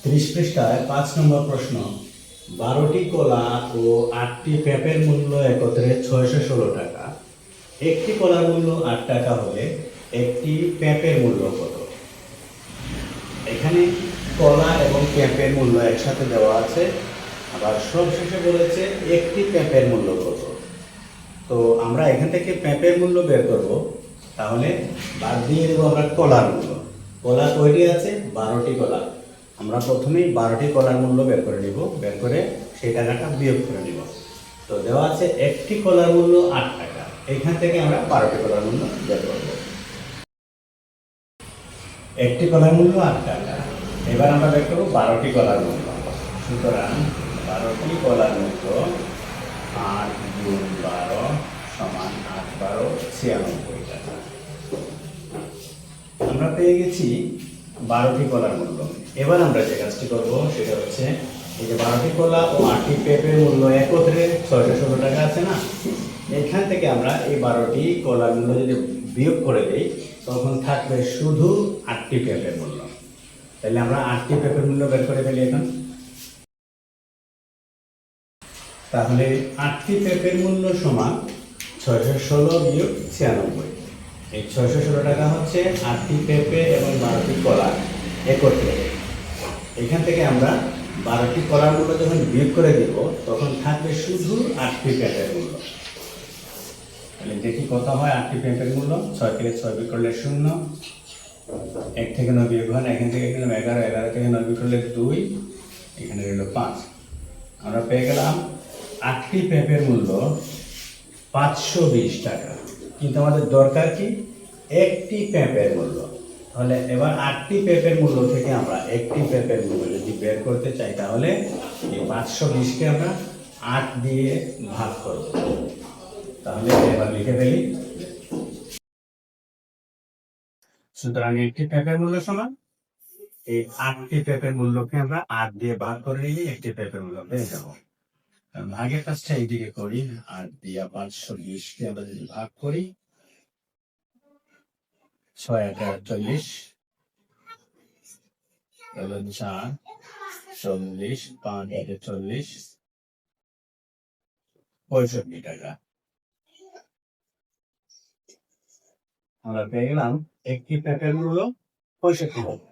30 পৃষ্ঠায় 5 নম্বর প্রশ্ন। 12টি কলা ও 8টি পেঁপের মূল্য একত্রে 616 টাকা। একটি কলার মূল্য 8 টাকা হলে একটি পেঁপের মূল্য কত? এখানে কলা এবং পেঁপের মূল্য একসাথে দেওয়া আছে, আবার সবশেষে বলেছে একটি পেঁপের মূল্য কত। তো আমরা এখান থেকে পেঁপের মূল্য বের করব, তাহলে বাদ দিয়ে দেবো আমরা কলার মূল্য। কলা কয়টি আছে? 12টি কলা। আমরা প্রথমেই 12টি কলার মূল্য বের করে নিব, বের করে সেই টাকাটা বিয়োগ করে নিব। তো দেওয়া আছে একটি কলার মূল্য 8 টাকা, এখান থেকে আমরা 12টি কলার মূল্য বের করব। একটি কলার মূল্য 8 টাকা। এবার আমরা বের করবো 12টি কলার মূল্য। সুতরাং 12টি কলার মূল্য 8 গুণ 12 সমান 8 12 96 টাকা। আমরা পেয়ে গেছি 12টি কলার মূল্য। এবার আমরা যে কাজটি করব সেটা হচ্ছে, এই যে 12টি কলা ও 8টি পেঁপের মূল্য একত্রে 616 টাকা আছে না, এখান থেকে আমরা এই 12টি কলার মূল্য যদি বিয়োগ করে দিই, তখন থাকবে শুধু 8টি পেঁপের মূল্য। তাহলে আমরা 8টি পেঁপের মূল্য বের করে ফেলি এখন। তাহলে 8টি পেঁপের মূল্য সমান 616 বিয়োগ 96। এই 616 টাকা হচ্ছে 8টি পেঁপে এবং 12টি কলা একত্রে। এখান থেকে আমরা 12টি কলার মূল্য যখন বিয়োগ করে দিব, তখন থাকবে শুধু 8টি পেঁপের মূল্য। তাহলে দেখি কত হয় 8টি পেঁপের মূল্য। 6 থেকে 6 বিয়োগ করলে 0, 1 থেকে 9 বিয়োগ হয়, এখান থেকে 11, 11 থেকে 9 বিয়োগ করলে 2, এখানে রইল 5। আমরা পেয়ে গেলাম 8টি পেঁপের মূল্য 520 টাকা। কিন্তু আমাদের দরকার কি? একটি পেঁপের মূল্য। তাহলে এবার 8টি পেঁপের মূল্য থেকে আমরা একটি পেঁপের মূল্য যদি বের করতে চাই, তাহলে এই 520কে আমরা 8 দিয়ে ভাগ করব। তাহলে এবার লিখে ফেলি। সুতরাং একটি পেঁপের মূল্য সমান, এই 8টি পেঁপের মূল্যকে আমরা 8 দিয়ে ভাগ করে নিলে একটি পেঁপের মূল্য পেয়ে যাবো। ভাগের কাজটা এইদিকে করি, 8 দিয়া 520কে আমরা যদি ভাগ করি, 6 8 48, 4 40, 5 40, 65 টাকা। আমরা পেয়ে গেলাম একটি পেঁপের মূল্য 65 টাকা।